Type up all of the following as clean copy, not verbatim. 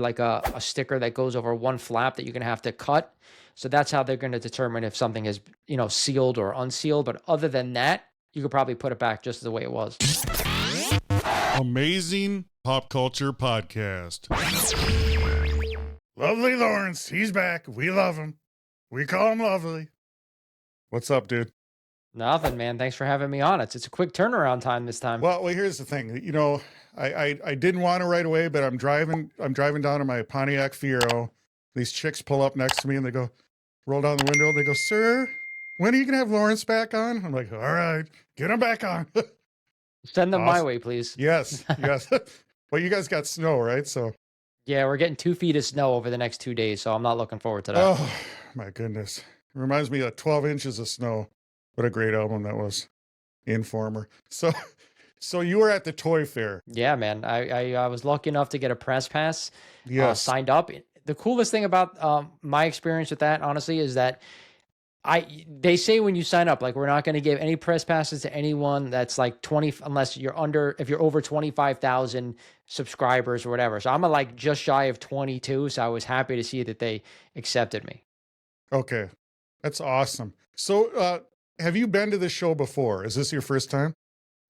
like a sticker that goes over one flap that you're going to have to cut. So that's how they're going to determine if something is, sealed or unsealed. But other than that, you could probably put it back just the way it was. Amazing Pop Culture Podcast. Lovely Laurence, he's back. We love him. We call him Lovely. What's up, dude? Nothing, man. Thanks for having me on. It's a quick turnaround time this time. Well, here's the thing. I didn't want to right away, but I'm driving down to my Pontiac Fiero. These chicks pull up next to me and they go, roll down the window. They go, "Sir, when are you gonna have Laurence back on?" I'm like, "All right, get him back on." Send them my way, please. Yes. Well, you guys got snow, right? So yeah, we're getting 2 feet of snow over the next 2 days, so I'm not looking forward to that. Oh my goodness. It reminds me of 12 Inches of Snow. What a great album that was. Informer. So you were at the toy fair. Yeah, man. I was lucky enough to get a press pass. Yes. Signed up. The coolest thing about my experience with that, honestly, is that they say when you sign up, like, we're not going to give any press passes to anyone that's like 20, unless if you're over 25,000 subscribers or whatever. So I'm like just shy of 22. So I was happy to see that they accepted me. Okay. That's awesome. So, have you been to this show before? Is this your first time?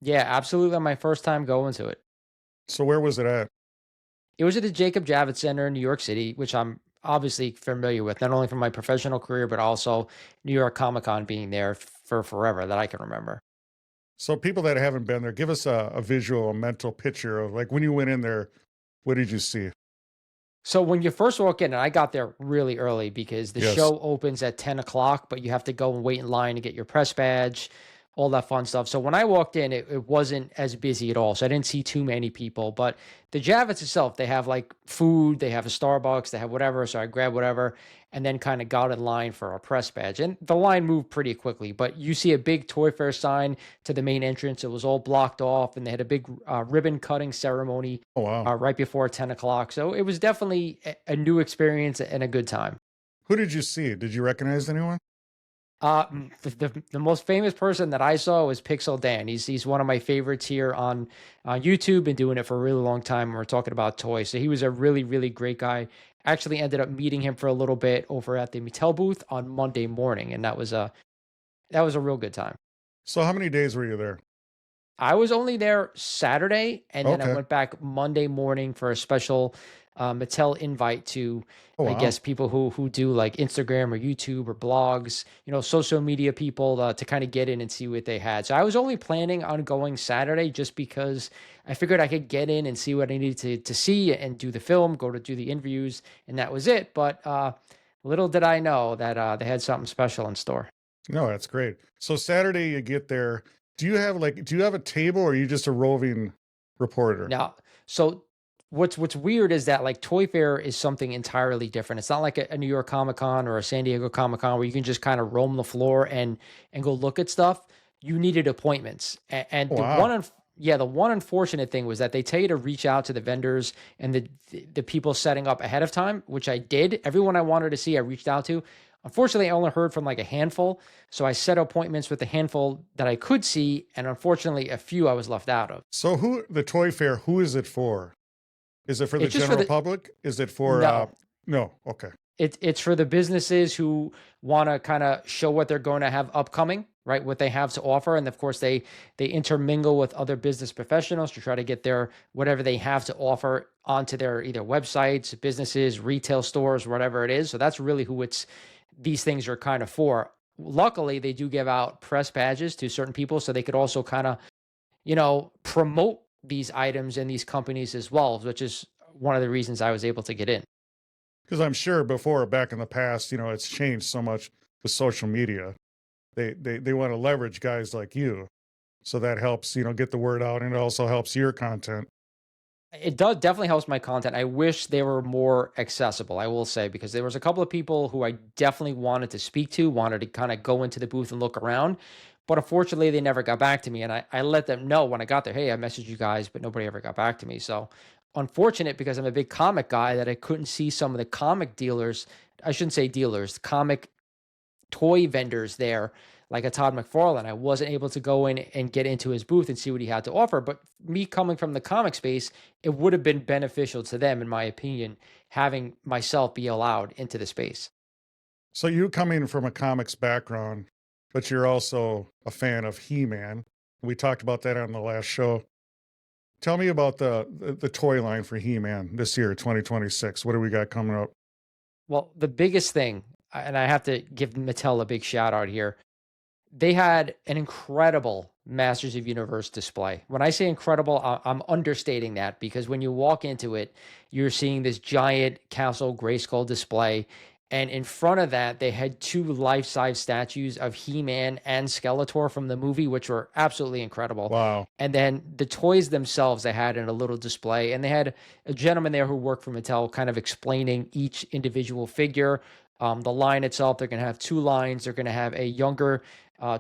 Yeah, absolutely. My first time going to it. So where was it at? It was at the Javits Center in New York City, which I'm obviously familiar with, not only from my professional career, but also New York Comic Con being there for forever that I can remember. So people that haven't been there, give us a visual, a mental picture of, like, when you went in there, what did you see? So when you first walk in, and I got there really early because the show opens at 10 o'clock, but you have to go and wait in line to get your press badge, all that fun stuff. So when I walked in, it wasn't as busy at all. So I didn't see too many people. But the Javits itself, they have like food, they have a Starbucks, they have whatever. So I grabbed whatever and then kind of got in line for a press badge. And the line moved pretty quickly. But you see a big Toy Fair sign to the main entrance. It was all blocked off, and they had a big ribbon cutting ceremony right before 10 o'clock. So it was definitely a new experience and a good time. Who did you see? Did you recognize anyone? The most famous person that I saw was Pixel Dan. He's one of my favorites here on YouTube, been doing it for a really long time. We're talking about toys. So he was a really, really great guy. Actually ended up meeting him for a little bit over at the Mattel booth on Monday morning. And that was a real good time. So how many days were you there? I was only there Saturday, and then I went back Monday morning for a special Mattel invite to, I guess, people who do like Instagram or YouTube or blogs, social media people to kind of get in and see what they had. So I was only planning on going Saturday just because I figured I could get in and see what I needed to see and do the film, go to do the interviews, and that was it. But little did I know that they had something special in store. No, that's great. So Saturday you get there. Do you have a table, or are you just a roving reporter? Now, so what's weird is that, like, Toy Fair is something entirely different. It's not like a New York Comic Con or a San Diego Comic Con where you can just kind of roam the floor and go look at stuff. You needed appointments. And the one unfortunate thing was that they tell you to reach out to the vendors and the people setting up ahead of time, which I did. Everyone I wanted to see, I reached out to. Unfortunately, I only heard from like a handful. So I set appointments with the handful that I could see. And unfortunately, a few I was left out of. So the Toy Fair, who is it for? Is it for the general public? Is it for... No. Okay. It's for the businesses who want to kind of show what they're going to have upcoming, right? What they have to offer. And of course, they intermingle with other business professionals to try to get their whatever they have to offer onto their either websites, businesses, retail stores, whatever it is. So that's really who these things are kind of for. Luckily, they do give out press badges to certain people, so they could also kind of, promote these items and these companies as well, which is one of the reasons I was able to get in. Because I'm sure back in the past, it's changed so much with social media. They want to leverage guys like you. So that helps, get the word out, and it also helps your content. It definitely helps my content. I wish they were more accessible, I will say, because there was a couple of people who I definitely wanted to speak to, wanted to kind of go into the booth and look around. But unfortunately, they never got back to me. And I let them know when I got there, hey, I messaged you guys, but nobody ever got back to me. So unfortunate, because I'm a big comic guy, that I couldn't see some of the comic dealers. I shouldn't say dealers, comic toy vendors there, like a Todd McFarlane. I wasn't able to go in and get into his booth and see what he had to offer. But me coming from the comic space, it would have been beneficial to them, in my opinion, having myself be allowed into the space. So you coming from a comics background, but you're also a fan of He-Man. We talked about that on the last show. Tell me about the toy line for He-Man this year, 2026. What do we got coming up? Well, the biggest thing, and I have to give Mattel a big shout out here, they had an incredible Masters of Universe display. When I say incredible, I'm understating that, because when you walk into it, you're seeing this giant Castle Grayskull display. And in front of that, they had 2 life-size statues of He-Man and Skeletor from the movie, which were absolutely incredible. Wow. And then the toys themselves, they had in a little display. And they had a gentleman there who worked for Mattel kind of explaining each individual figure. The line itself, they're going to have 2 lines. They're going to have a younger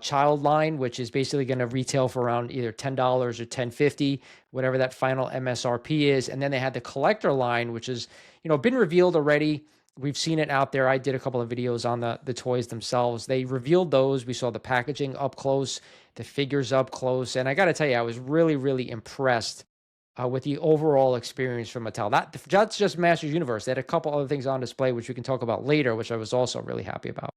child line, which is basically going to retail for around either $10 or $10.50, whatever that final MSRP is. And then they had the collector line, which is, been revealed already. We've seen it out there. I did a couple of videos on the toys themselves. They revealed those. We saw the packaging up close, the figures up close. And I got to tell you, I was really, really impressed with the overall experience from Mattel. That's just Masters Universe. They had a couple other things on display, which we can talk about later, which I was also really happy about.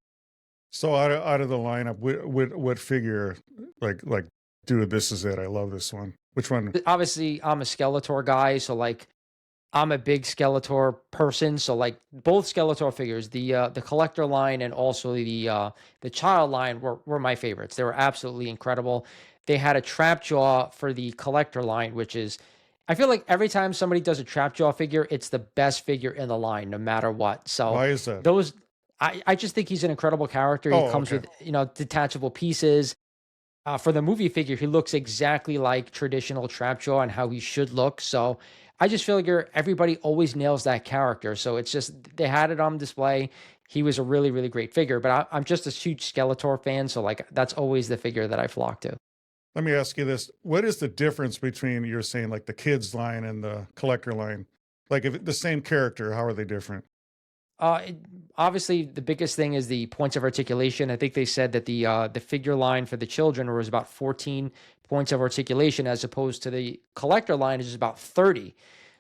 So out of the lineup, what figure, like, dude, this is it. I love this one. Which one? Obviously, I'm a Skeletor guy, so like, I'm a big Skeletor person. So like, both Skeletor figures, the collector line and also the child line were my favorites. They were absolutely incredible. They had a trap jaw for the collector line, which is, I feel like every time somebody does a trap jaw figure, it's the best figure in the line, no matter what. So why is that? I just think he's an incredible character. He comes with, detachable pieces. For the movie figure, he looks exactly like traditional Trapjaw and how he should look. So I just feel like everybody always nails that character. So it's just, they had it on display. He was a really, really great figure. But I'm just a huge Skeletor fan. So like, that's always the figure that I flock to. Let me ask you this. What is the difference between, you're saying, like the kids line and the collector line? Like, if the same character, how are they different? Obviously, the biggest thing is the points of articulation. I think they said that the figure line for the children was about 14 points of articulation, as opposed to the collector line is about 30.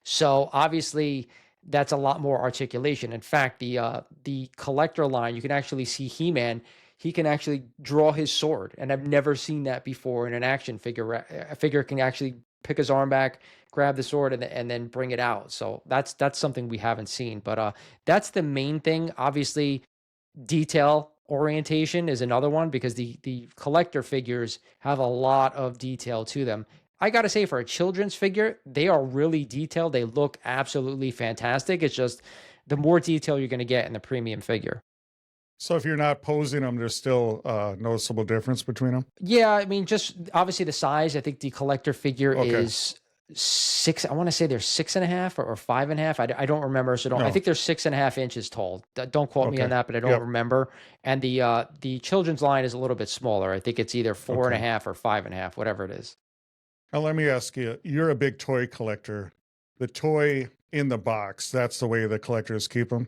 So obviously, that's a lot more articulation. In fact, the collector line, you can actually see He-Man. He can actually draw his sword, and I've never seen that before in an action figure. A figure can actually pick his arm back, grab the sword, and then bring it out. So that's something we haven't seen. But that's the main thing. Obviously, detail orientation is another one, because the collector figures have a lot of detail to them. I got to say, for a children's figure, they are really detailed. They look absolutely fantastic. It's just the more detail you're going to get in the premium figure. So if you're not posing them, there's still a noticeable difference between them? Yeah, I mean, just obviously the size. I think the collector figure is 6. I want to say they're 6.5 or 5.5. I don't remember. So I think they're 6.5 inches tall. Don't quote me on that, but I don't remember. And the children's line is a little bit smaller. I think it's either 4.5 or 5.5, whatever it is. Now, let me ask you, you're a big toy collector. The toy in the box, that's the way the collectors keep them?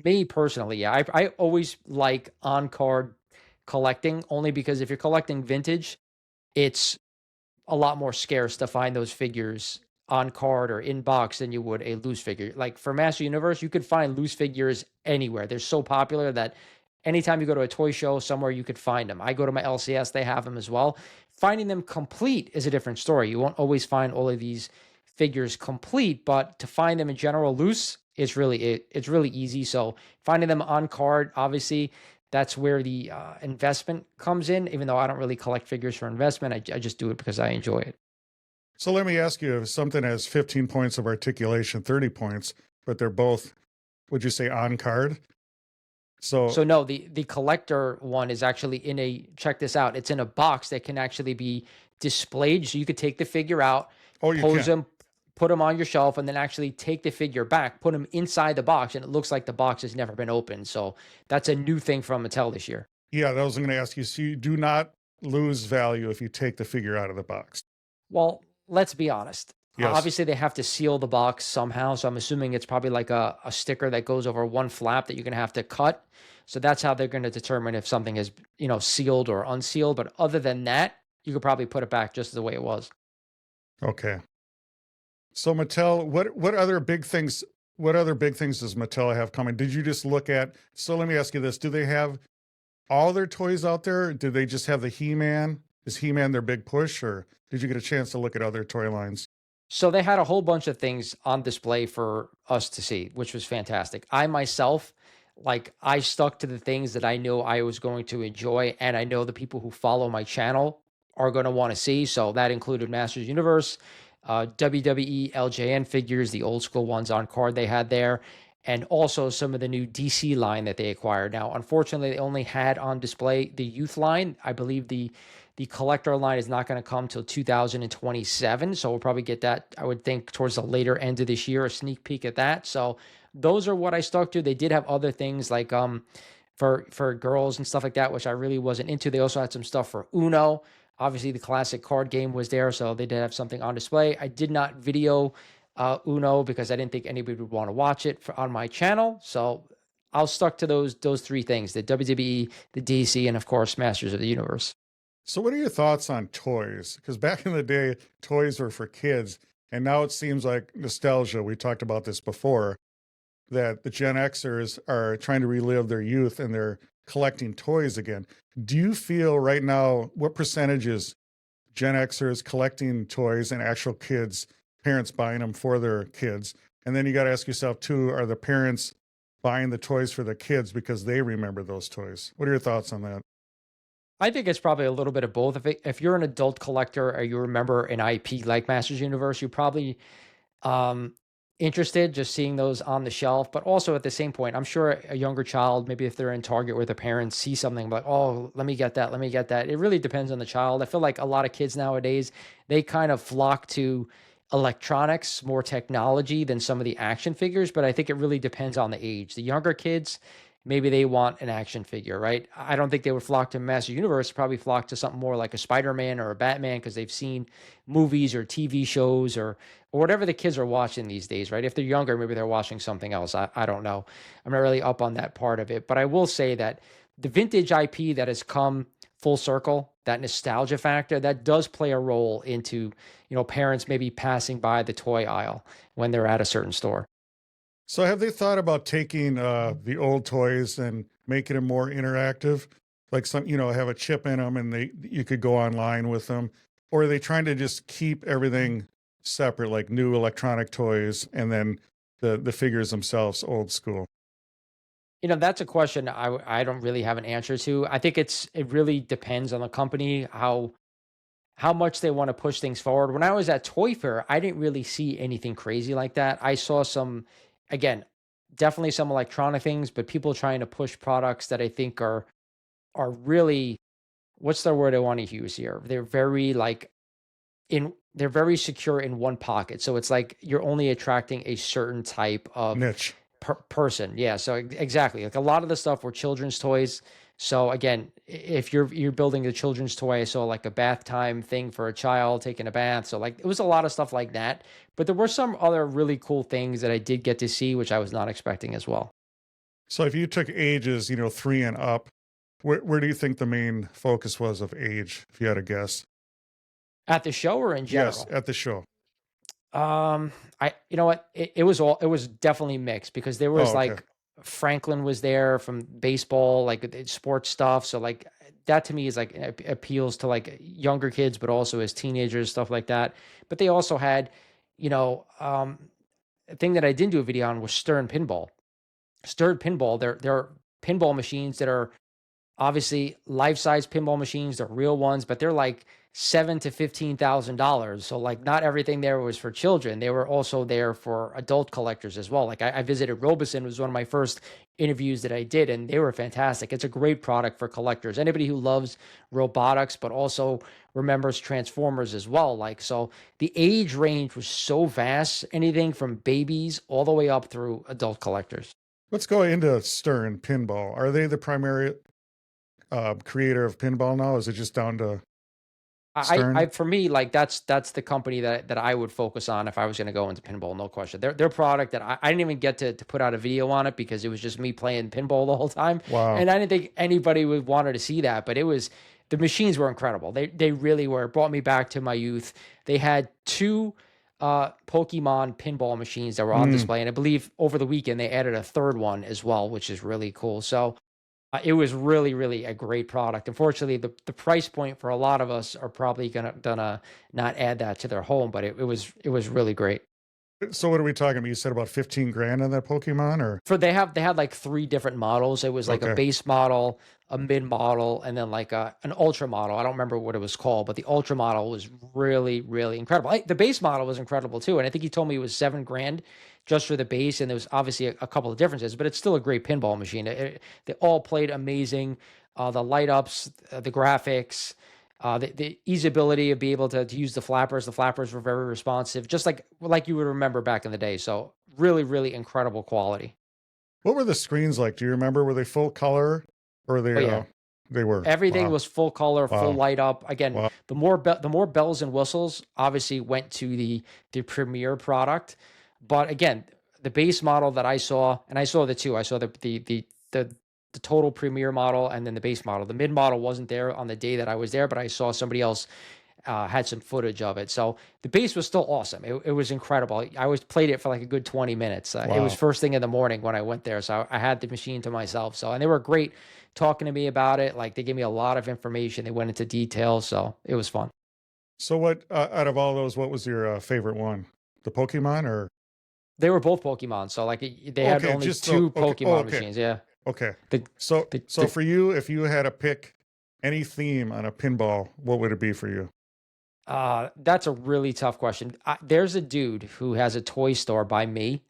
Me personally, yeah. I always like on-card collecting, only because if you're collecting vintage, it's a lot more scarce to find those figures on card or in box than you would a loose figure. Like for Master Universe, you could find loose figures anywhere. They're so popular that anytime you go to a toy show somewhere, you could find them. I go to my LCS, they have them as well. Finding them complete is a different story. You won't always find all of these figures complete, but to find them in general loose, it's really easy. So finding them on card, obviously, that's where the investment comes in. Even though I don't really collect figures for investment, I just do it because I enjoy it. So let me ask you, if something has 15 points of articulation, 30 points, but they're both, would you say, on card? So no, the collector one is actually check this out. It's in a box that can actually be displayed. So you could take the figure out, pose them, put them on your shelf, and then actually take the figure back, put them inside the box, and it looks like the box has never been opened. So that's a new thing from Mattel this year. Yeah, that was going to ask you. So you do not lose value if you take the figure out of the box. Well, let's be honest. Yes. Obviously, they have to seal the box somehow. So I'm assuming it's probably like a sticker that goes over one flap that you're going to have to cut. So that's how they're going to determine if something is, sealed or unsealed. But other than that, you could probably put it back just the way it was. Okay. So Mattel, what other big things? What other big things does Mattel have coming? Did you just look at? So let me ask you this: do they have all their toys out there? Do they just have the He-Man? Is He-Man their big push, or did you get a chance to look at other toy lines? So they had a whole bunch of things on display for us to see, which was fantastic. I myself, I stuck to the things that I knew I was going to enjoy, and I know the people who follow my channel are going to want to see. So that included Masters Universe, WWE LJN figures, the old school ones on card they had there, and also some of the new DC line that they acquired. Now, unfortunately, they only had on display the youth line. I believe the collector line is not going to come till 2027. So we'll probably get that, I would think, towards the later end of this year, a sneak peek at that. So those are what I stuck to. They did have other things like for girls and stuff like that, which I really wasn't into. They also had some stuff for Uno. Obviously, the classic card game was there, so they did have something on display. I did not video Uno because I didn't think anybody would want to watch it on my channel. So I'll stuck to those three things: the WWE, the DC, and of course, Masters of the Universe. So what are your thoughts on toys? Because back in the day, toys were for kids, and now it seems like nostalgia. We talked about this before, that the Gen Xers are trying to relive their youth and they're collecting toys again. Do you feel right now, what percentage is Gen Xers collecting toys and actual kids, parents buying them for their kids? And then you got to ask yourself too, are the parents buying the toys for the kids because they remember those toys? What are your thoughts on that? I think it's probably a little bit of both. If you're an adult collector or you remember an IP like Masters Universe, you're probably um, interested just seeing those on the shelf. But also at the same point, I'm sure a younger child, maybe if they're in Target with their parents, see something like, oh, let me get that, let me get that. It really depends on the child. I feel like a lot of kids nowadays, they kind of flock to electronics, more technology than some of the action figures. But I think it really depends on the age. The younger kids, maybe they want an action figure, right? I don't think they would flock to Master Universe, probably flock to something more like a Spiderman or a Batman because they've seen movies or TV shows or whatever the kids are watching these days, right? If they're younger, maybe they're watching something else. I don't know. I'm not really up on that part of it. But I will say that the vintage IP that has come full circle, that nostalgia factor, that does play a role into, parents maybe passing by the toy aisle when they're at a certain store. So have they thought about taking the old toys and making them more interactive? Like some, have a chip in them and you could go online with them? Or are they trying to just keep everything separate, like new electronic toys and then the figures themselves old school? That's a question I don't really have an answer to. I think it really depends on the company, how much they want to push things forward. When I was at Toy Fair, I didn't really see anything crazy like that. I saw some, again, definitely some electronic things, but people trying to push products that I think are really, what's the word I want to use here? They're very they're very secure in one pocket. So it's like you're only attracting a certain type of Niche. person. Yeah. So exactly. Like a lot of the stuff were children's toys. So again, if you're building a children's toy, I saw like a bath time thing for a child taking a bath. So like it was a lot of stuff like that. But there were some other really cool things that I did get to see, which I was not expecting as well. So if you took ages, 3 and up, where do you think the main focus was of age, if you had a guess? At the show or in general? Yes, at the show. You know what? It was definitely mixed because there was Oh, okay. like Franklin was there from baseball, like sports stuff. So like that to me is like appeals to like younger kids, but also as teenagers, stuff like that. But they also had, a thing that I didn't do a video on was Stern Pinball. Stern Pinball, they're pinball machines that are obviously life-size pinball machines. They're real ones, but they're like $7,000 to $15,000. So like not everything there was for children. They were also there for adult collectors as well. Like I visited Robeson, was one of my first interviews that I did, and they were fantastic. It's a great product for collectors. Anybody who loves robotics, but also remembers Transformers as well. Like, so the age range was so vast, anything from babies all the way up through adult collectors. Let's go into Stern Pinball. Are they the primary creator of pinball now? Is it just down to Stern? For me, like that's the company that I would focus on if I was going to go into pinball, no question. Their product that I didn't even get to put out a video on it because it was just me playing pinball the whole time, Wow. and I didn't think anybody would wanted to see that. But the machines were incredible. They really were. It brought me back to my youth. They had two Pokemon pinball machines that were on Mm. display, and I believe over the weekend they added a third one as well, which is really cool. So it was really, really a great product. Unfortunately, the price point for a lot of us are probably gonna not add that to their home, but it was really great. So what are we talking about? You said about 15 grand on that Pokemon, or They had like three different models. It was like a okay. base model, a mid model, and then like an ultra model. I don't remember what it was called, but the ultra model was really, really incredible. The base model was incredible too, and I think he told me it was 7 grand just for the base, and there was obviously a couple of differences, but it's still a great pinball machine. They all played amazing. The light ups, the graphics. The easeability of being able to use the flappers. The flappers were very responsive, just like you would remember back in the day. So really, really incredible quality. What were the screens like? Do you remember? Were they full color or were Oh they? yeah, They were. everything Wow. was full color, full Wow. light up. Again, Wow. the more bells and whistles obviously went to the premier product, but again, the base model that I saw, and I saw the two. I saw the the total premier model and then the base model. The mid model wasn't there on the day that I was there, but I saw somebody else had some footage of it. So the base was still awesome. It was incredible. I was played it for like a good 20 minutes. It was Wow. first thing in the morning when I went there. So I had the machine to myself. So, and they were great talking to me about it. Like they gave me a lot of information. They went into detail. So it was fun. So what out of all those, what was your favorite one? The Pokemon or They were both Pokemon. So like they had okay, only just two okay. Oh, Pokemon okay. machines. Yeah. Okay. The, So the for you, if you had to pick any theme on a pinball, what would it be for you? That's a really tough question. There's a dude who has a toy store by me,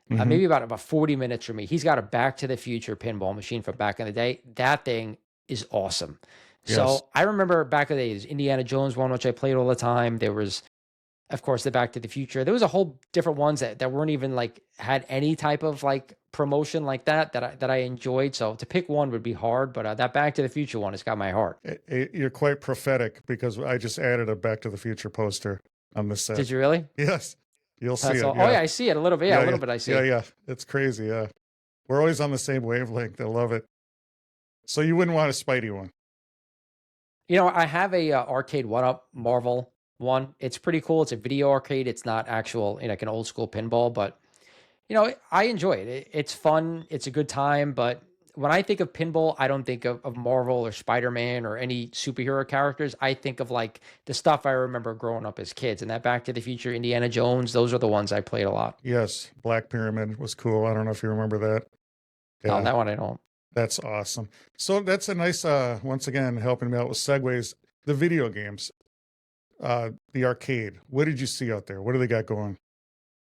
Hmm. maybe about 40 minutes from me. He's got a Back to the Future pinball machine from back in the day. That thing is awesome. Yes. So I remember back in the days, Indiana Jones one, which I played all the time. There was, of course, the Back to the Future. There was a whole different ones that weren't even like had any type of like promotion like that I enjoyed. So to pick one would be hard, but that Back to the Future one has got my heart. You're quite prophetic because I just added a Back to the Future poster on the set. Did you really? Yes. You'll see That's it. all. Oh Yeah. yeah, I see it a little bit. Yeah, a Yeah. little Yeah. bit. I see Yeah. it. Yeah. It's crazy. Yeah. We're always on the same wavelength. I love it. So you wouldn't want a Spidey one. You know, I have a arcade one up Marvel one. It's pretty cool. It's a video arcade. It's not actual, like an old school pinball, but I enjoy it. It's fun. It's a good time. But when I think of pinball, I don't think of Marvel or Spider-Man or any superhero characters. I think of like the stuff I remember growing up as kids, and that Back to the Future, Indiana Jones. Those are the ones I played a lot. Yes. Black Pyramid was cool. I don't know if you remember that. No, Yeah. that one I don't. That's awesome. So that's a nice, once again, helping me out with segues. The video games, the arcade. What did you see out there? What do they got going?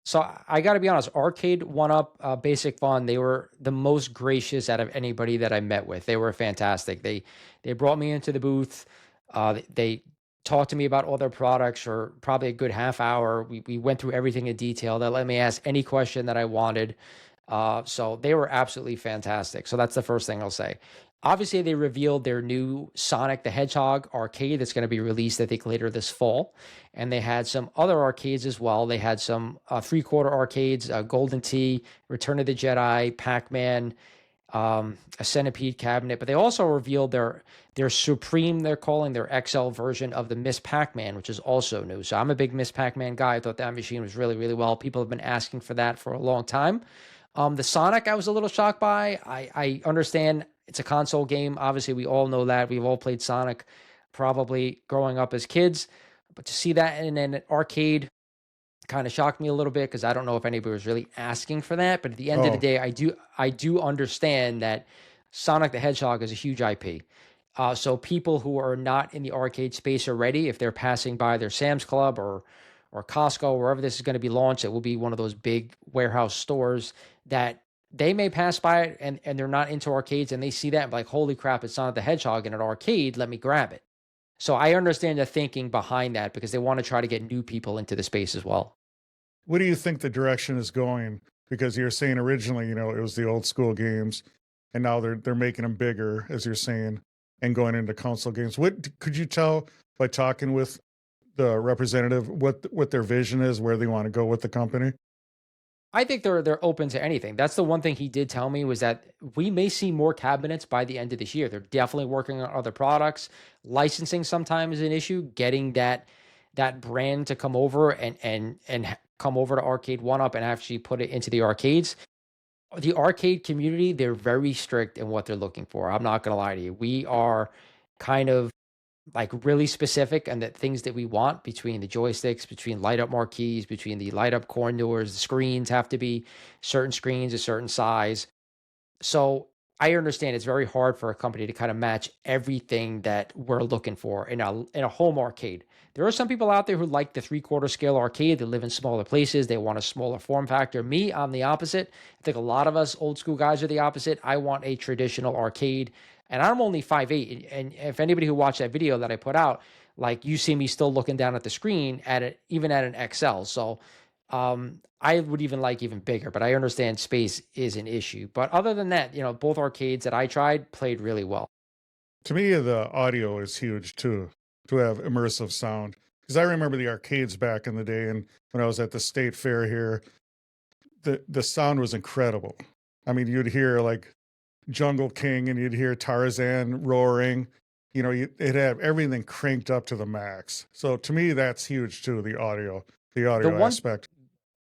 So I got to be honest, Arcade One Up, Basic Fun, they were the most gracious out of anybody that I met with. They were fantastic. They brought me into the booth. They talked to me about all their products for probably a good half hour. We went through everything in detail. They let me ask any question that I wanted. So they were absolutely fantastic. So that's the first thing I'll say. Obviously, they revealed their new Sonic the Hedgehog arcade that's going to be released, I think, later this fall. And they had some other arcades as well. They had some three-quarter arcades, Golden Tee, Return of the Jedi, Pac-Man, a Centipede cabinet. But they also revealed their Supreme, they're calling their XL version of the Miss Pac-Man, which is also new. So I'm a big Miss Pac-Man guy. I thought that machine was really, really well. People have been asking for that for a long time. The Sonic, I was a little shocked by. I understand it's a console game. Obviously, we all know that. We've all played Sonic probably growing up as kids. But to see that in an arcade kind of shocked me a little bit because I don't know if anybody was really asking for that. But at the end of the Oh, day, I do understand that Sonic the Hedgehog is a huge IP. So people who are not in the arcade space already, if they're passing by their Sam's Club or Costco, wherever this is going to be launched, it will be one of those big warehouse stores that they may pass by it and they're not into arcades and they see that and be like, holy crap, it's Sonic the Hedgehog in an arcade. Let me grab it. So I understand the thinking behind that because they want to try to get new people into the space as well. what do you think the direction is going? Because you're saying originally, it was the old school games, and now they're making them bigger, as you're saying, and going into console games. What could you tell by talking with the representative what their vision is, where they want to go with the company? I think they're open to anything. That's the one thing he did tell me, was that we may see more cabinets by the end of this year. They're definitely working on other products. Licensing sometimes is an issue. Getting that brand to come over and come over to Arcade One Up and actually put it into the arcades. The arcade community, they're very strict in what they're looking for. I'm not gonna lie to you. We are kind of like really specific and the things that we want, between the joysticks, between light up marquees, between the light up corn doors. The screens have to be certain screens, a certain size. So I understand it's very hard for a company to kind of match everything that we're looking for in a home arcade. There are some people out there who like the 3/4 scale arcade. They live in smaller places. They want a smaller form factor. Me, I'm the opposite. I think a lot of us old school guys are the opposite. I want a traditional arcade, and I'm only 5'8". And if anybody who watched that video that I put out, like, you see me still looking down at the screen at it, even at an XL. So I would even like even bigger, but I understand space is an issue. But other than that, both arcades that I tried played really well. To me, the audio is huge too, to have immersive sound. Because I remember the arcades back in the day, and when I was at the state fair here, the sound was incredible. I mean, you'd hear like Jungle King, and you'd hear Tarzan roaring. It had everything cranked up to the max. So to me, that's huge too, the audio aspect.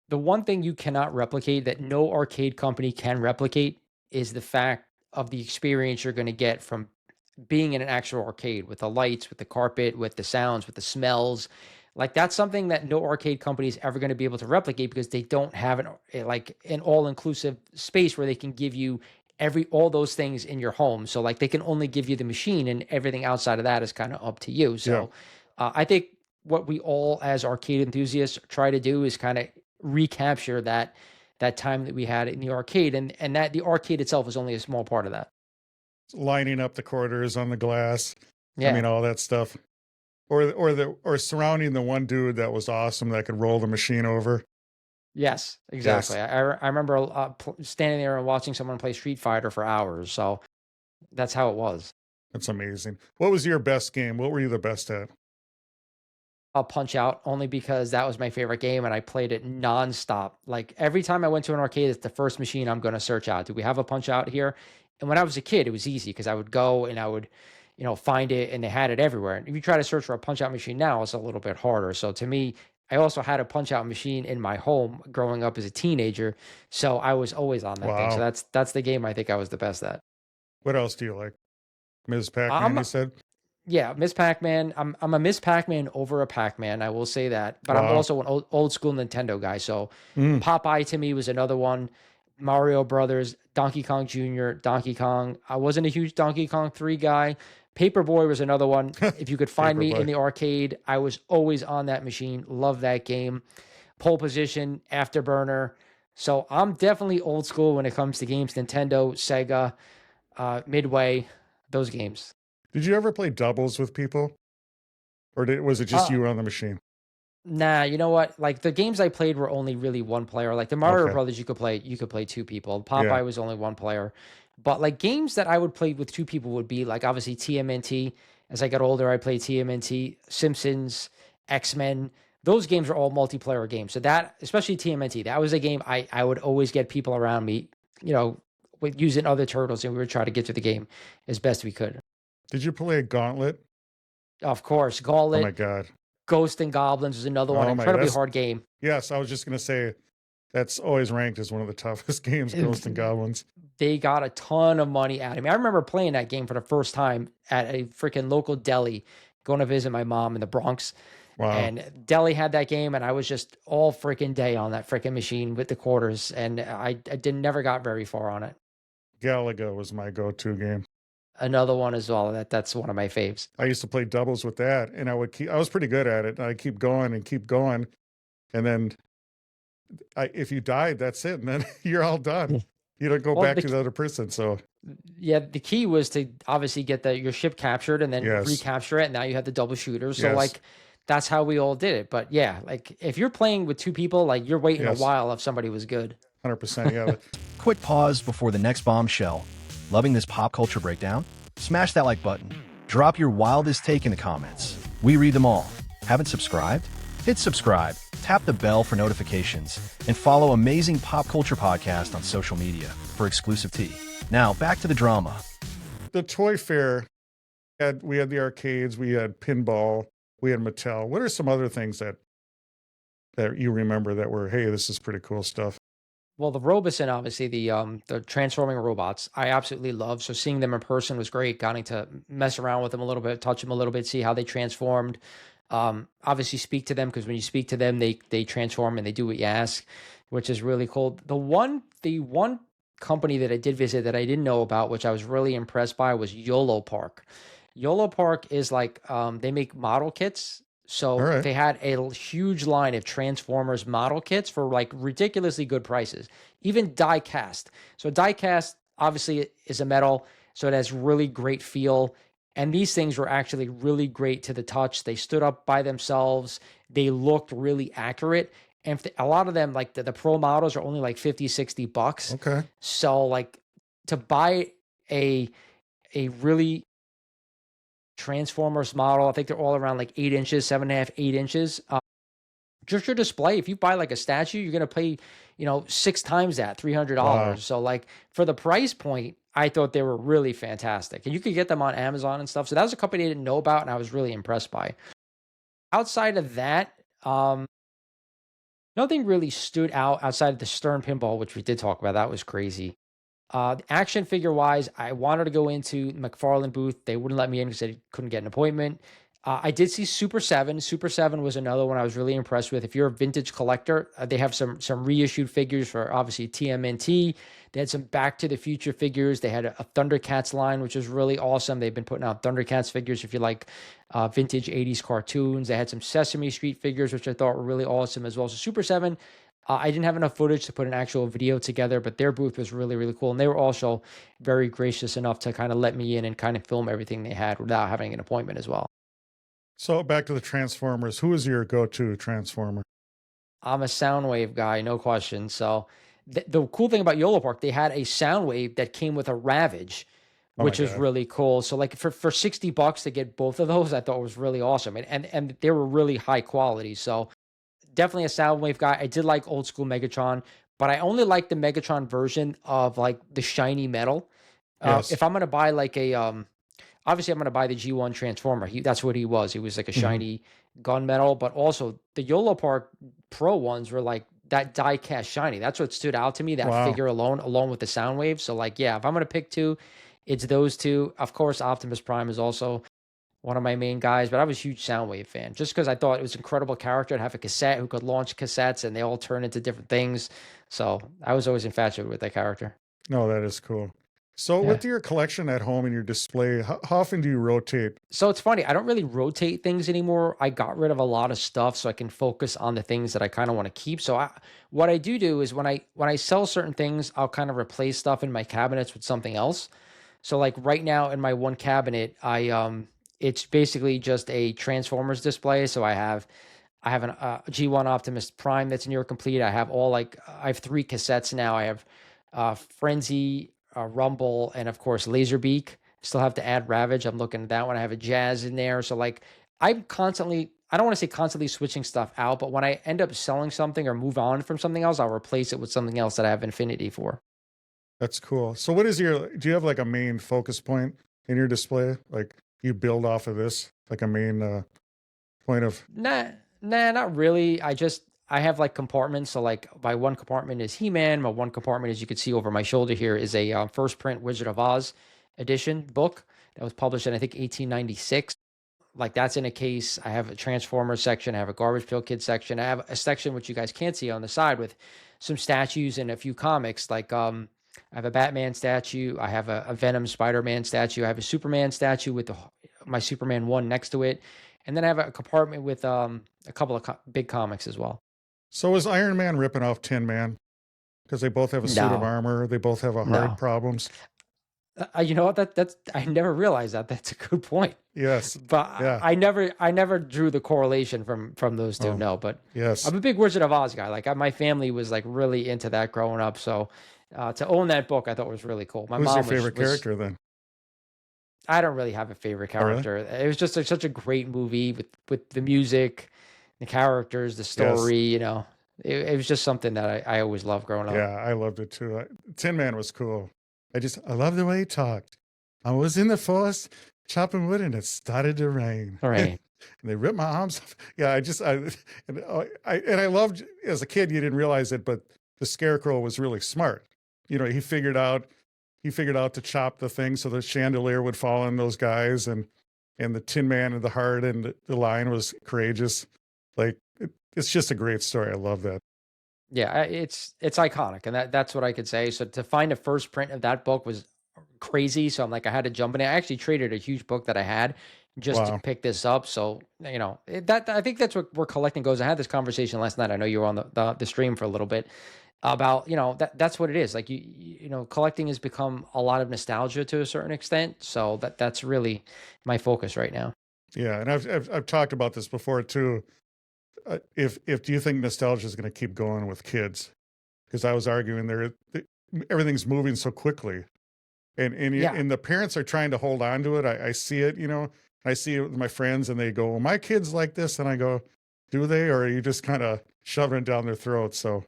The one thing you cannot replicate, that no arcade company can replicate, is the fact of the experience you're going to get from being in an actual arcade, with the lights, with the carpet, with the sounds, with the smells. Like, that's something that no arcade company is ever going to be able to replicate, because they don't have an all-inclusive space where they can give you all those things in your home. So like, they can only give you the machine, and everything outside of that is kind of up to you. So I think what we all as arcade enthusiasts try to do is kind of recapture that time that we had in the arcade, and that the arcade itself is only a small part of that. Lining up the quarters on the glass. Yeah. I mean, all that stuff. Or surrounding the one dude that was awesome that could roll the machine over. Yes, exactly. Yes. I remember standing there and watching someone play Street Fighter for hours. So that's how it was. That's amazing. What was your best game? What were you the best at? I'll Punch Out, only because that was my favorite game and I played it nonstop. Like, every time I went to an arcade, it's the first machine I'm going to search out. Do we have a Punch Out here? And when I was a kid, it was easy, because I would go and I would, find it, and they had it everywhere. And if you try to search for a Punch Out machine now, it's a little bit harder. So to me, I also had a Punch Out machine in my home growing up as a teenager. So I was always on that thing. So that's the game I think I was the best at. What else do you like? Ms. Pac-Man, you said? Yeah, Miss Pac-Man. I'm a Miss Pac-Man over a Pac-Man, I will say that. But I'm also an old school Nintendo guy. So Popeye to me was another one. Mario Brothers, Donkey Kong Jr., Donkey Kong. I wasn't a huge Donkey Kong 3 guy. Paperboy was another one. If you could find me in the arcade, I was always on that machine. Love that game. Pole Position, Afterburner. So I'm definitely old school when it comes to games. Nintendo, Sega, Midway, those games. Did you ever play doubles with people? Or was it just you on the machine? Nah, you know what? Like, the games I played were only really one player. Like the Mario Brothers, you could play two people. Popeye was only one player. But like, games that I would play with two people would be like, obviously, TMNT. As I got older, I played TMNT, Simpsons, X-Men. Those games are all multiplayer games. So that, especially TMNT, that was a game I would always get people around me, with using other turtles, and we would try to get to the game as best we could. Did you play Gauntlet? Of course, Gauntlet. Oh my God. Ghost and Goblins was another one. Incredibly hard game. Yes, I was just going to say that's always ranked as one of the toughest games, Ghost and Goblins. They got a ton of money out of me. I remember playing that game for the first time at a freaking local deli, going to visit my mom in the Bronx. Wow. And deli had that game, and I was just all freaking day on that freaking machine with the quarters, and I never got very far on it. Galaga was my go-to game. Another one as well. That's one of my faves. I used to play doubles with that, and I was pretty good at it. I'd keep going, and then if you died, that's it, and then you're all done. You don't go back to the other person. So yeah, the key was to obviously get your ship captured and then recapture it, and now you have the double shooters. So like, that's how we all did it. But yeah, like, if you're playing with two people, like, you're waiting a while if somebody was good. 100%. Yeah. Quick pause before the next bombshell. Loving this pop culture breakdown? Smash that like button. Drop your wildest take in the comments. We read them all. Haven't subscribed? Hit subscribe, tap the bell for notifications, and follow Amazing Pop Culture Podcast on social media for exclusive tea. Now, back to the drama. The toy fair, we had the arcades, we had pinball, we had Mattel. What are some other things that you remember that were, hey, this is pretty cool stuff? Well, the Robosen, obviously, the transforming robots, I absolutely love. So seeing them in person was great. Getting to mess around with them a little bit, touch them a little bit, see how they transformed. Obviously speak to them, because when you speak to them, they transform and they do what you ask, which is really cool. The one company that I did visit that I didn't know about, which I was really impressed by, was YOLO Park. YOLO Park is like, they make model kits. So All right. they had a huge line of Transformers model kits for like ridiculously good prices, even die cast. So die cast obviously is a metal, so it has really great feel. And these things were actually really great to the touch. They stood up by themselves. They looked really accurate. And a lot of them, like the pro models, are only like 50, 60 bucks. Okay. So like to buy a really Transformers model, I think they're all around like 8 inches, 7.5, 8 inches. Just your display, if you buy like a statue, you're going to pay, 6 times that, $300. Wow. So like for the price point, I thought they were really fantastic. And you could get them on Amazon and stuff. So that was a company I didn't know about, and I was really impressed by. Outside of that, nothing really stood out outside of the Stern Pinball, which we did talk about. That was crazy. Action figure wise, I wanted to go into McFarlane booth. They wouldn't let me in because they couldn't get an appointment. I did see Super 7. Super 7 was another one I was really impressed with. If you're a vintage collector, they have some reissued figures for obviously TMNT. They had some Back to the Future figures. They had a Thundercats line, which was really awesome. They've been putting out Thundercats figures if you like vintage 80s cartoons. They had some Sesame Street figures, which I thought were really awesome as well. So Super 7, I didn't have enough footage to put an actual video together, but their booth was really, really cool. And they were also very gracious enough to kind of let me in and kind of film everything they had without having an appointment as well. So back to the Transformers. Who is your go-to Transformer? I'm a Soundwave guy, no question. So the cool thing about YOLO Park, they had a Soundwave that came with a Ravage, which is really cool. So like for 60 bucks to get both of those, I thought was really awesome. And they were really high quality. So definitely a Soundwave guy. I did like old school Megatron, but I only like the Megatron version of like the shiny metal. Yes. If I'm going to buy like obviously I'm going to buy the G1 Transformer. That's what he was. He was like a shiny gunmetal, but also the YOLO Park Pro ones were like that die cast shiny. That's what stood out to me, that figure along with the Soundwave. So like, yeah, if I'm going to pick two, it's those two. Of course, Optimus Prime is also one of my main guys, but I was a huge Soundwave fan just because I thought it was an incredible character to have a cassette who could launch cassettes and they all turn into different things. So I was always infatuated with that character. No, that is cool. So with your collection at home and your display, how often do you rotate? So it's funny, I don't really rotate things anymore. I got rid of a lot of stuff so I can focus on the things that I kind of want to keep. So what I do is when I sell certain things, I'll kind of replace stuff in my cabinets with something else. So like right now in my one cabinet, it's basically just a Transformers display. So I have a G1 Optimus Prime that's near complete. I have 3 cassettes now. I have Frenzy, Rumble, and of course Laserbeak. Still have to add Ravage. I'm looking at that one. I have a Jazz in there. So like I'm constantly, I don't want to say constantly switching stuff out, but when I end up selling something or move on from something else, I'll replace it with something else that I have infinity for. That's cool. So do you have like a main focus point in your display? Like you build off of this, like a main point of... Nah, not really. I have like compartments. So like my one compartment is He-Man. My one compartment, as you can see over my shoulder here, is a first print Wizard of Oz edition book that was published in, I think, 1896. Like that's in a case. I have a Transformers section. I have a Garbage Pail Kids section. I have a section which you guys can't see on the side with some statues and a few comics. Like I have a Batman statue. I have a Venom Spider-Man statue. I have a Superman statue with my Superman 1 next to it. And then I have a compartment with a couple of big comics as well. So is Iron Man ripping off Tin Man? Because they both have a suit of armor. They both have heart problems. You know what? That's I never realized that. That's a good point. Yes, but yeah. I never drew the correlation from those two. No, but yes, I'm a big Wizard of Oz guy. Like my family was like really into that growing up. So to own that book, I thought was really cool. Who's your favorite character then? I don't really have a favorite Oh, really? character. It was just such a great movie with the music, the characters, the Yes. story. It was just something that I always loved growing up. Yeah, I loved it too. Tin Man was cool. I love the way he talked. I was in the forest chopping wood and it started to rain. All right. And they ripped my arms off. Yeah, and I loved as a kid, you didn't realize it, but the Scarecrow was really smart. He figured out to chop the thing so the chandelier would fall on those guys, and the Tin Man and the heart and the Lion was courageous. Like it's just a great story. I love that. Yeah, it's iconic, and that's what I could say. So to find a first print of that book was crazy. So I'm like, I had to jump in. I actually traded a huge book that I had just to Wow. pick this up. So that I think that's where collecting goes. I had this conversation last night. I know you were on the stream for a little bit about that's what it is. Like collecting has become a lot of nostalgia to a certain extent. So that's really my focus right now. Yeah, and I've talked about this before too. If do you think nostalgia is going to keep going with kids? Because I was arguing everything's moving so quickly, Yeah. and the parents are trying to hold on to it. I see it, I see it with my friends, and they go, well, "My kids like this," and I go, "Do they, or are you just kind of shoving it down their throats?" So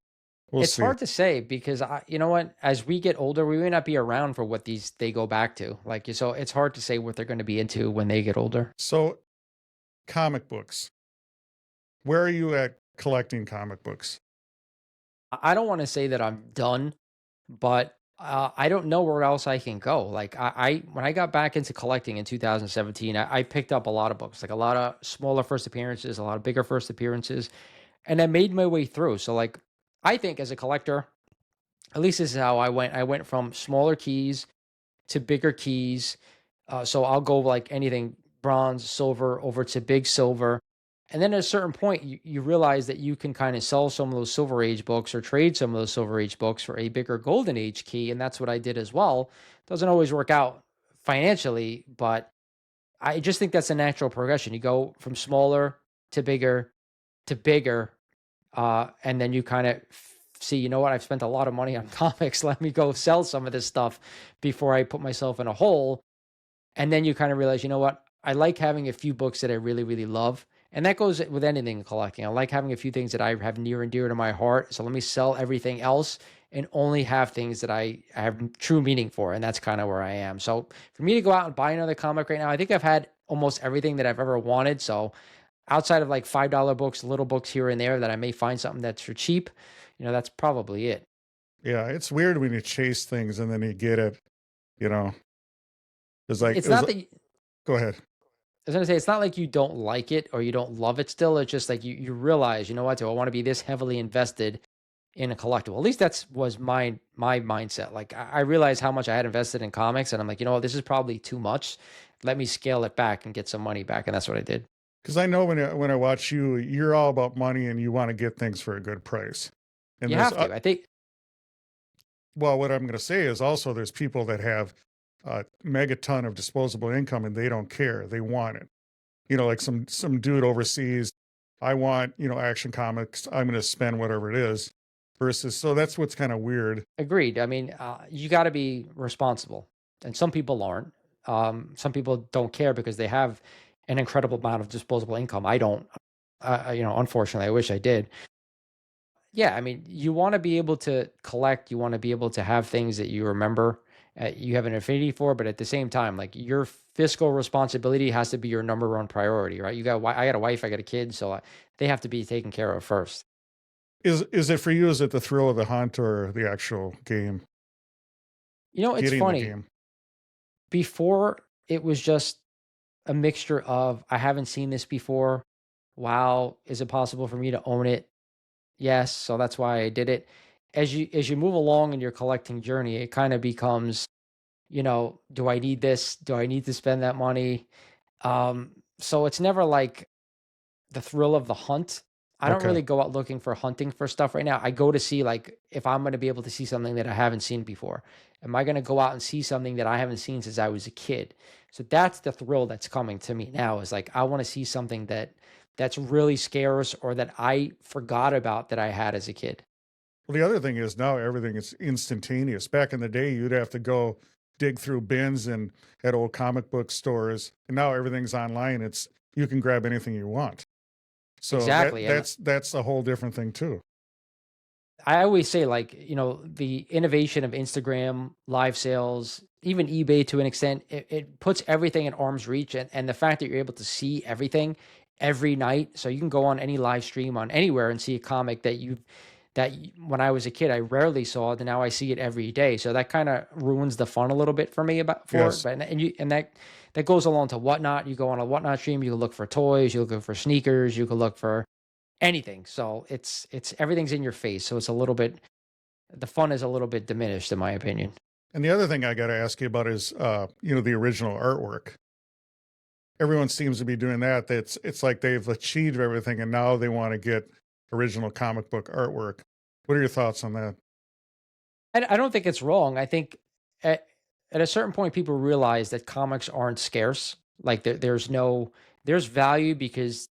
we'll It's see. hard to say because you know what? As we get older, we may not be around for what they go back to. So it's hard to say what they're going to be into when they get older. So comic books. Where are you at collecting comic books? I don't want to say that I'm done, but I don't know where else I can go. Like when I got back into collecting in 2017, I picked up a lot of books, like a lot of smaller first appearances, a lot of bigger first appearances, and I made my way through. So like, I think as a collector, at least this is how I went. I went from smaller keys to bigger keys. So I'll go like anything bronze, silver, over to big silver. And then at a certain point, you realize that you can kind of sell some of those Silver Age books or trade some of those Silver Age books for a bigger Golden Age key. And that's what I did as well. Doesn't always work out financially, but I just think that's a natural progression. You go from smaller to bigger, and then you kind of see, you know what, I've spent a lot of money on comics. Let me go sell some of this stuff before I put myself in a hole. And then you kind of realize, you know what, I like having a few books that I really, really love. And that goes with anything in collecting. I like having a few things that I have near and dear to my heart. So let me sell everything else and only have things that I have true meaning for. And that's kind of where I am. So for me to go out and buy another comic right now, I think I've had almost everything that I've ever wanted. So outside of like $5 books, little books here and there that I may find something that's for cheap, that's probably it. Yeah, it's weird when you chase things and then you get it. You know, It's not that go ahead. I was gonna say it's not like you don't like it or you don't love it still. It's just like you realize, you know what, do I want to be this heavily invested in a collectible? At least that's was my mindset. Like I realized how much I had invested in comics, and I'm like, you know what, this is probably too much. Let me scale it back and get some money back, and that's what I did. Because I know when I watch you, you're all about money and you want to get things for a good price. And You there's have to. I think. well, what I'm going to say is also there's people that have a megaton of disposable income and they don't care. They want it. Like some dude overseas. I want Action Comics. I'm going to spend whatever it is. Versus, so that's what's kind of weird. Agreed. I mean, you got to be responsible, and some people aren't. Some people don't care because they have an incredible amount of disposable income. I don't. Unfortunately, I wish I did. Yeah, I mean, you want to be able to collect. You want to be able to have things that you remember, you have an affinity for, but at the same time, like your fiscal responsibility has to be your number one priority, right? I got a wife, I got a kid, so they have to be taken care of first. Is it for you? Is it the thrill of the hunt or the actual game? It's Getting the funny. game. Before it was just a mixture of I haven't seen this before. Wow, is it possible for me to own it? Yes, so that's why I did it. As you move along in your collecting journey, it kind of becomes, do I need this? Do I need to spend that money? So it's never like the thrill of the hunt. I don't Okay. really go out looking for hunting for stuff right now. I go to see like if I'm going to be able to see something that I haven't seen before. Am I going to go out and see something that I haven't seen since I was a kid? So that's the thrill that's coming to me now is like I want to see something that's really scarce or that I forgot about that I had as a kid. Well, the other thing is now everything is instantaneous. Back in the day, you'd have to go dig through bins and at old comic book stores. And now everything's online. You can grab anything you want. So Exactly. that's a whole different thing too. I always say, like, the innovation of Instagram, live sales, even eBay to an extent, it puts everything in arm's reach. And the fact that you're able to see everything every night. So you can go on any live stream on anywhere and see a comic when I was a kid, I rarely saw it, and now I see it every day. So that kind of ruins the fun a little bit for me it. But that goes along to Whatnot. You go on a Whatnot stream, you can look for toys, you look for sneakers, you can look for anything. So it's everything's in your face. So the fun is a little bit diminished, in my opinion. And the other thing I got to ask you about is, the original artwork. Everyone seems to be doing that. It's like they've achieved everything, and now they want to get original comic book artwork. What are your thoughts on that? I don't think it's wrong. I think at a certain point, people realize that comics aren't scarce. Like there's value because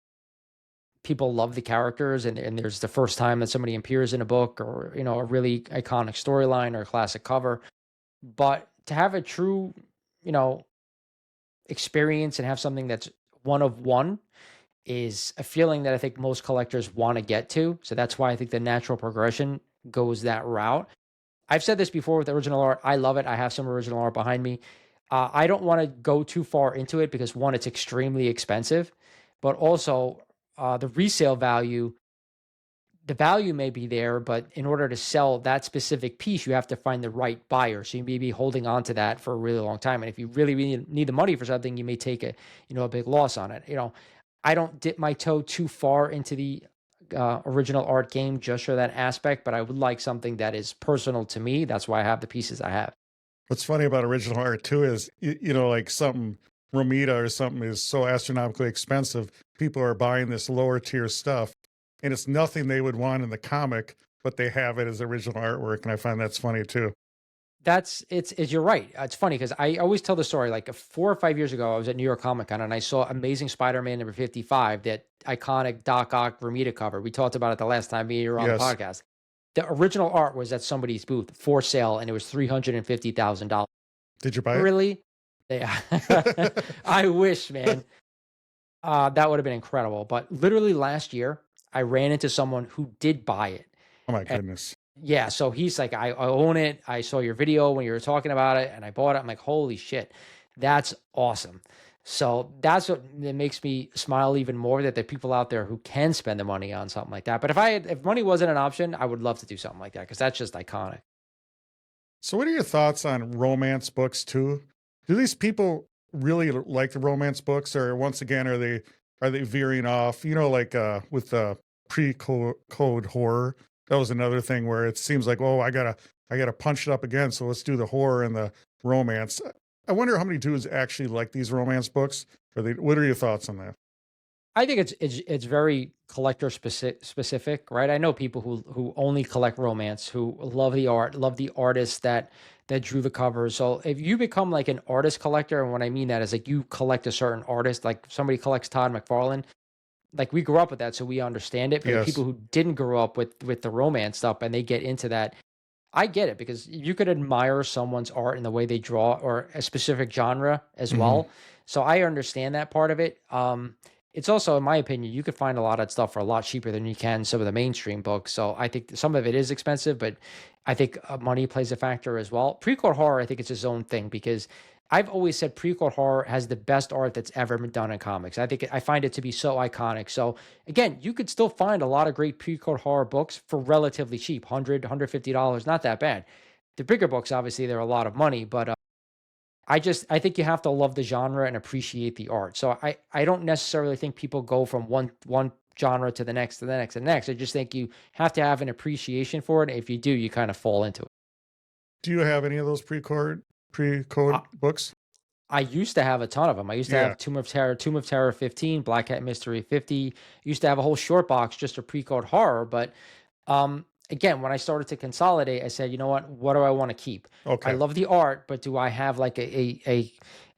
people love the characters, and there's the first time that somebody appears in a book, or a really iconic storyline or a classic cover. But to have a true experience and have something that's one of one is a feeling that I think most collectors want to get to. So that's why I think the natural progression goes that route. I've said this before with original art. I love it. I have some original art behind me. I don't want to go too far into it because, one, it's extremely expensive, but also the resale value, the value may be there, but in order to sell that specific piece, you have to find the right buyer. So you may be holding on to that for a really long time. And if you really, really need the money for something, you may take a big loss on it. I don't dip my toe too far into the original art game just for that aspect, but I would like something that is personal to me. That's why I have the pieces I have. What's funny about original art too is, like something Romita or something is so astronomically expensive, people are buying this lower tier stuff, and it's nothing they would want in the comic, but they have it as original artwork, and I find that's funny too. You're right. It's funny because I always tell the story, like 4 or 5 years ago, I was at New York Comic Con and I saw Amazing Spider-Man number 55, that iconic Doc Ock Romita cover. We talked about it the last time we were on the podcast. The original art was at somebody's booth for sale, and it was $350,000. Did you buy it? Really? Yeah. I wish, man. That would have been incredible. But literally last year, I ran into someone who did buy it. Oh my goodness. Yeah, so he's like, I own it. I saw your video when you were talking about it, and I bought it. I'm like, holy shit, that's awesome. So that's what it makes me smile even more, that there are people out there who can spend the money on something like that. But if money wasn't an option, I would love to do something like that because that's just iconic. So what are your thoughts on romance books too? Do these people really like the romance books, or once again, are they veering off? Like with the pre-code horror. That was another thing where it seems like, oh, I gotta punch it up again. So let's do the horror and the romance. I wonder how many dudes actually like these romance books. What are your thoughts on that? I think it's very collector specific, right? I know people who only collect romance, who love the art, love the artists that drew the covers. So if you become like an artist collector, and what I mean that is like you collect a certain artist, like somebody collects Todd McFarlane. Like we grew up with that, so we understand it. But the people who didn't grow up with the romance stuff and they get into that, I get it, because you could admire someone's art and the way they draw, or a specific genre as well. So I understand that part of it. It's also, in my opinion, you could find a lot of stuff for a lot cheaper than you can some of the mainstream books. So I think some of it is expensive, but I think money plays a factor as well. Pre-code horror, I think it's its own thing, because I've always said pre-code horror has the best art that's ever been done in comics. I find it to be so iconic. So again, you could still find a lot of great pre-code horror books for relatively cheap, $100, $150, not that bad. The bigger books, obviously, they're a lot of money, but I think you have to love the genre and appreciate the art. So I don't necessarily think people go from one genre to the next, to the next, to the next. I just think you have to have an appreciation for it. If you do, you kind of fall into it. Do you have any of those pre-code books? I used to have a ton of them. I used to have Tomb of Terror 15, Black Hat Mystery 50. I used to have a whole short box just of pre-code horror. But again, when I started to consolidate, I said, you know what do I want to keep? Okay. I love the art, but do I have like an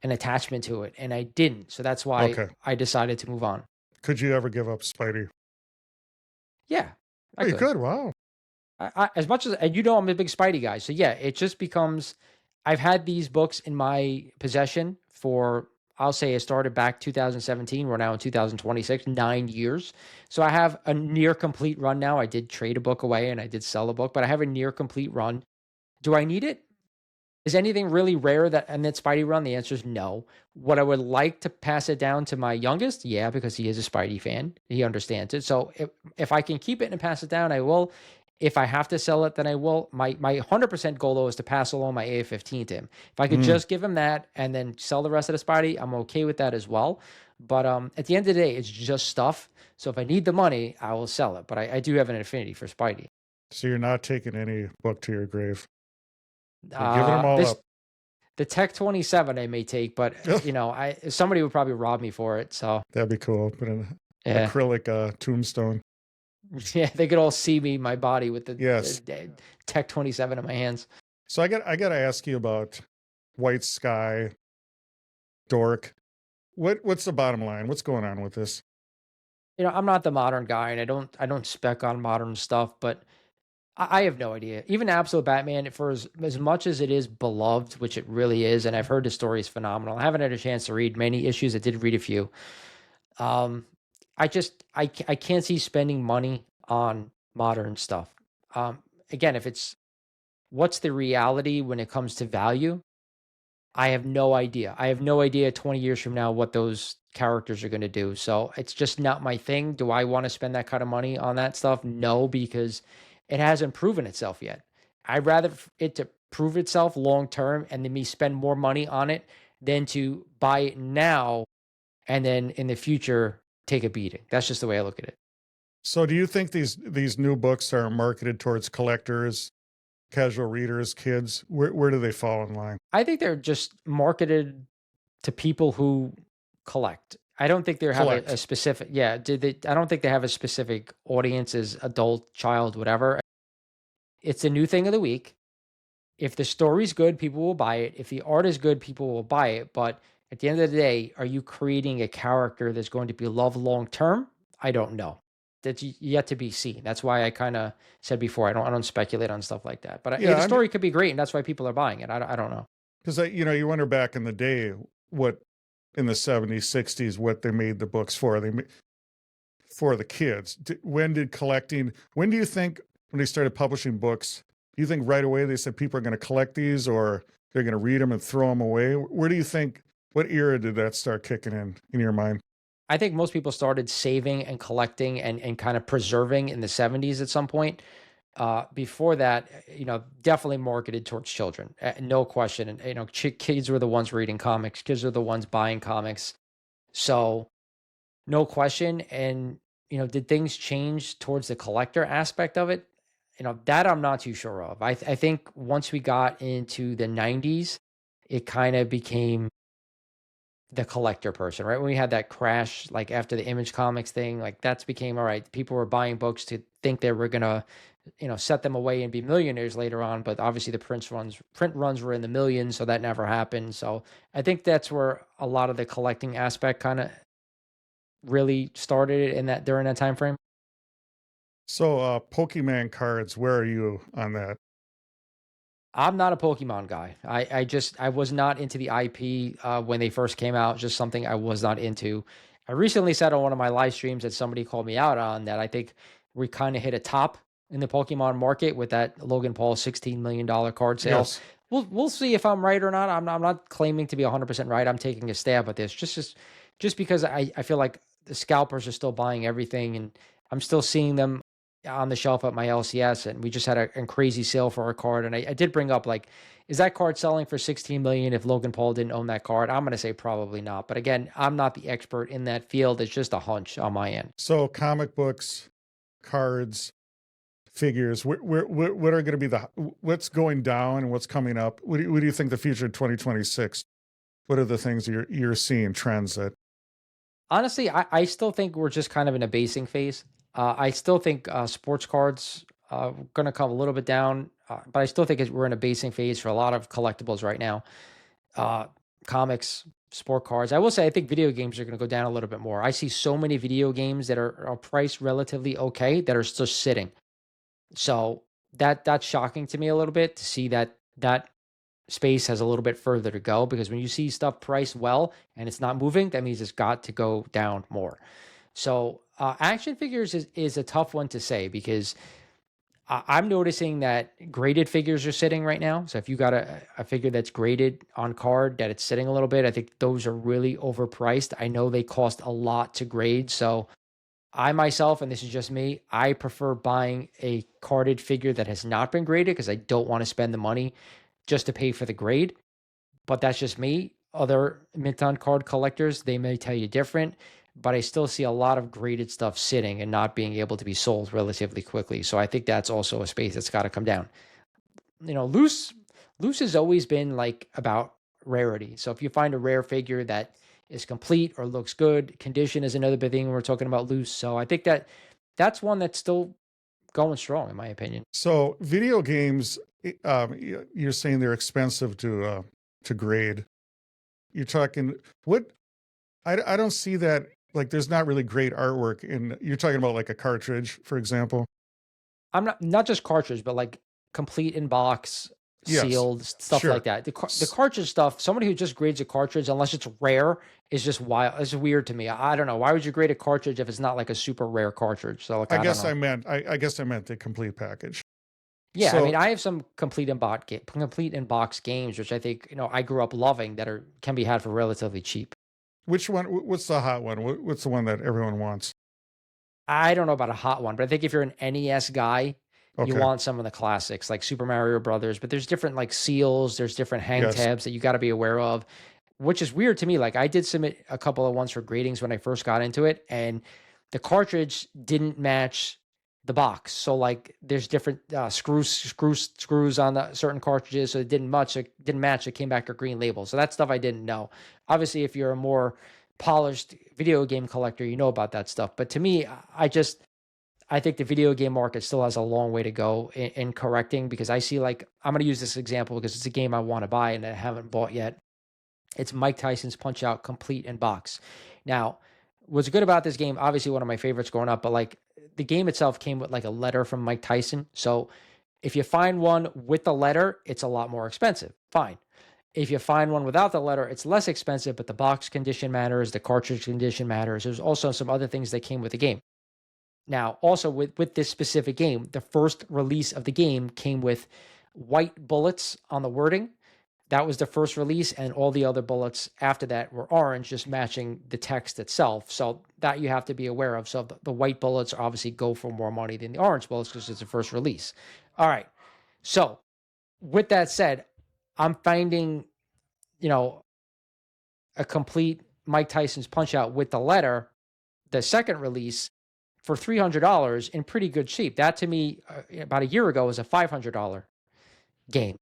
attachment to it? And I didn't. So that's why I decided to move on. Could you ever give up Spidey? Yeah. You could. Wow. As much as, and I'm a big Spidey guy. So yeah, it just becomes, I've had these books in my possession for, I'll say it started back 2017. We're now in 2026, 9 years. So I have a near complete run now. I did trade a book away and I did sell a book, but I have a near complete run. Do I need it? Is anything really rare that and that Spidey run? The answer is no. What I would like to pass it down to my youngest, yeah, because he is a Spidey fan. He understands it. So if I can keep it and pass it down, I will. If I have to sell it, then I will. My 100% goal though is to pass along my AF-15 to him. If I could just give him that and then sell the rest of the Spidey, I'm okay with that as well. But at the end of the day, it's just stuff. So if I need the money, I will sell it. But I do have an affinity for Spidey. So you're not taking any book to your grave. You're giving them all up. The Tech 27 I may take, but somebody would probably rob me for it. So that'd be cool. Put an acrylic tombstone. Yeah, they could all see me, my body with the Yes. Tech 27 in my hands. So I got to ask you about White Sky, Dork. What's the bottom line? What's going on with this? I'm not the modern guy, and I don't spec on modern stuff, but I have no idea. Even Absolute Batman, for as much as it is beloved, which it really is, and I've heard the story is phenomenal. I haven't had a chance to read many issues. I did read a few. I can't see spending money on modern stuff. Again, if it's what's the reality when it comes to value, I have no idea. I have no idea 20 years from now what those characters are going to do. So it's just not my thing. Do I want to spend that kind of money on that stuff? No, because it hasn't proven itself yet. I'd rather it to prove itself long term and then me spend more money on it than to buy it now and then in the future take a beating. That's just the way I look at it. So do you think these new books are marketed towards collectors, casual readers, kids? Where do they fall in line? I think they're just marketed to people who collect. I don't think they have a specific, I don't think they have a specific audience as adult, child, whatever. It's a new thing of the week. If the story's good, people will buy it. If the art is good, people will buy it. But at the end of the day, are you creating a character that's going to be loved long term? I don't know. That's yet to be seen. That's why I kind of said before I don't speculate on stuff like that. But the story could be great, and that's why people are buying it. I don't know. Because you wonder back in the day what in the 70s, 60s, what they made the books for. They for the kids. When do you think when they started publishing books, do you think right away they said people are going to collect these or they're going to read them and throw them away? Where do you think, what era did that start kicking in your mind? I think most people started saving and collecting and kind of preserving in the 70s at some point. Before that, definitely marketed towards children, no question. And, kids were the ones reading comics. Kids are the ones buying comics. So no question. And, did things change towards the collector aspect of it? That I'm not too sure of. I think once we got into the 90s, it kind of became the collector person, right? When we had that crash, like after the Image Comics thing, like that's became, all right, people were buying books to think they were going to, set them away and be millionaires later on. But obviously the print runs were in the millions. So that never happened. So I think that's where a lot of the collecting aspect kind of really started during that time frame. So Pokemon cards, where are you on that? I'm not a Pokemon guy. I was not into the IP when they first came out. Just something I was not into. I recently said on one of my live streams that somebody called me out on that. I think we kind of hit a top in the Pokemon market with that Logan Paul $16 million card sale. Yes. We'll see if I'm right or not. I'm not claiming to be 100% right. I'm taking a stab at this just because I feel like the scalpers are still buying everything, and I'm still seeing them on the shelf at my LCS, and we just had a crazy sale for our card. And I did bring up, like, is that card selling for 16 million if Logan Paul didn't own that card? I'm going to say probably not. But again, I'm not the expert in that field. It's just a hunch on my end. So comic books, cards, figures, what are going to be what's going down and what's coming up? What do you think the future of 2026? What are the things you're seeing, trends that? Honestly, I still think we're just kind of in a basing phase. I still think sports cards are going to come a little bit down, but I still think we're in a basing phase for a lot of collectibles right now. Comics, sport cards. I will say I think video games are going to go down a little bit more. I see so many video games that are priced relatively okay that are still sitting. So that's shocking to me a little bit to see that space has a little bit further to go, because when you see stuff priced well and it's not moving, that means it's got to go down more. So action figures is a tough one to say, because I'm noticing that graded figures are sitting right now. So if you got a figure that's graded on card, that it's sitting a little bit, I think those are really overpriced. I know they cost a lot to grade. So I myself, and this is just me, I prefer buying a carded figure that has not been graded, because I don't want to spend the money just to pay for the grade. But that's just me. Other mint on card collectors, they may tell you different, but I still see a lot of graded stuff sitting and not being able to be sold relatively quickly. So I think that's also a space that's got to come down. Loose has always been like about rarity. So if you find a rare figure that is complete or looks good, condition is another big thing when we're talking about loose. So I think that's one that's still going strong, in my opinion. So video games, you're saying they're expensive to grade. You're talking what? I don't see that. Like, there's not really great artwork you're talking about like a cartridge, for example. I'm not just cartridge, but like complete in box, sealed, stuff sure. like that. The cartridge stuff, somebody who just grades a cartridge, unless it's rare, is just wild. It's weird to me. I don't know. Why would you grade a cartridge if it's not like a super rare cartridge? So like, I guess I meant the complete package. Yeah, so, I mean, I have some complete in box games, which I think I grew up loving, that can be had for relatively cheap. Which one? What's the hot one? What's the one that everyone wants? I don't know about a hot one, but I think if you're an NES guy, you want some of the classics like Super Mario Brothers. But there's different like seals, there's different hang tabs that you got to be aware of, which is weird to me. Like, I did submit a couple of ones for gradings when I first got into it, and the cartridge didn't match the box. So like, there's different screws on the certain cartridges, so it didn't match. It came back a green label. So that stuff I didn't know. Obviously, if you're a more polished video game collector, you know about that stuff. But to me, I think the video game market still has a long way to go in correcting, because I see, like, I'm going to use this example because it's a game I want to buy and I haven't bought yet. It's Mike Tyson's Punch-Out complete in box. Now, what's good about this game, obviously one of my favorites growing up, but like, the game itself came with like a letter from Mike Tyson. So if you find one with the letter, it's a lot more expensive. Fine. If you find one without the letter, it's less expensive, but the box condition matters, the cartridge condition matters. There's also some other things that came with the game. Now, also with this specific game, the first release of the game came with white bullets on the wording. That was the first release, and all the other bullets after that were orange, just matching the text itself. So that you have to be aware of. So the white bullets obviously go for more money than the orange bullets, because it's the first release. All right. So with that said, I'm finding, a complete Mike Tyson's Punch-Out with the letter, the second release, for $300 in pretty good shape. That to me, about a year ago, was a $500 game.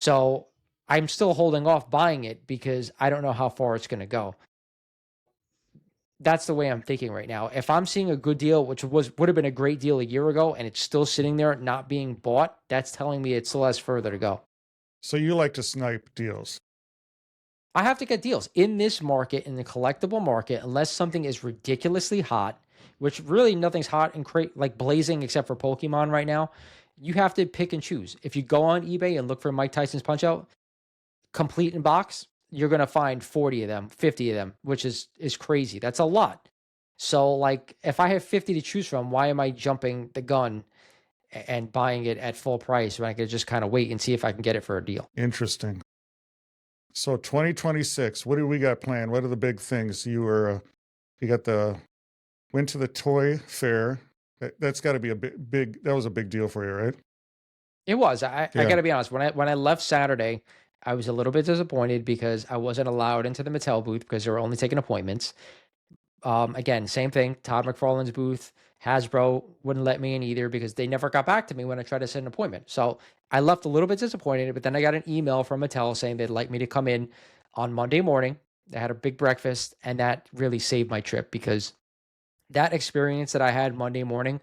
So I'm still holding off buying it because I don't know how far it's going to go. That's the way I'm thinking right now. If I'm seeing a good deal, which would have been a great deal a year ago, and it's still sitting there not being bought, that's telling me it still has further to go. So you like to snipe deals? I have to get deals in this market, in the collectible market, unless something is ridiculously hot, which really nothing's hot and like blazing except for Pokemon right now. You have to pick and choose. If you go on eBay and look for Mike Tyson's Punch-Out complete in box, you're going to find 40 of them, 50 of them, which is crazy. That's a lot. So like, if I have 50 to choose from, why am I jumping the gun and buying it at full price when I could just kind of wait and see if I can get it for a deal? Interesting. So 2026, what do we got planned? What are the big things? You went to the toy fair. That's got to be that was a big deal for you, right? It was. I got to be honest. When I left Saturday, I was a little bit disappointed because I wasn't allowed into the Mattel booth because they were only taking appointments. Again, same thing. Todd McFarlane's booth, Hasbro wouldn't let me in either because they never got back to me when I tried to set an appointment. So I left a little bit disappointed, but then I got an email from Mattel saying they'd like me to come in on Monday morning. They had a big breakfast, and that really saved my trip because that experience that I had Monday morning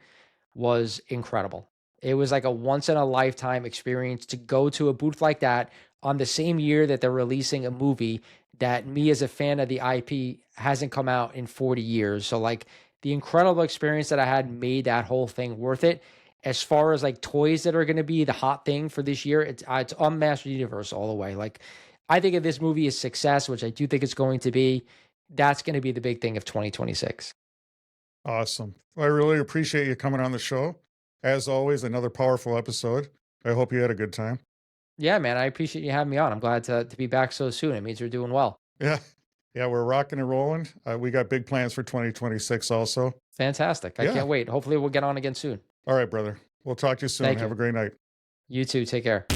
was incredible. It was like a once in a lifetime experience to go to a booth like that on the same year that they're releasing a movie that me as a fan of the IP hasn't come out in 40 years. So like the incredible experience that I had made that whole thing worth it. as far as like toys that are going to be the hot thing for this year, it's Unmastered Universe all the way. Like, I think if this movie is success, which I do think it's going to be, that's going to be the big thing of 2026. Awesome. Well, I really appreciate you coming on the show. As always, another powerful episode. I hope you had a good time. Yeah, man, I appreciate you having me on. I'm glad to be back so soon. It means you're doing well. Yeah. Yeah, we're rocking and rolling. We got big plans for 2026 also. Fantastic. I can't wait. Hopefully we'll get on again soon. All right, brother. We'll talk to you soon. Thank Have you. a great night. You too. Take care.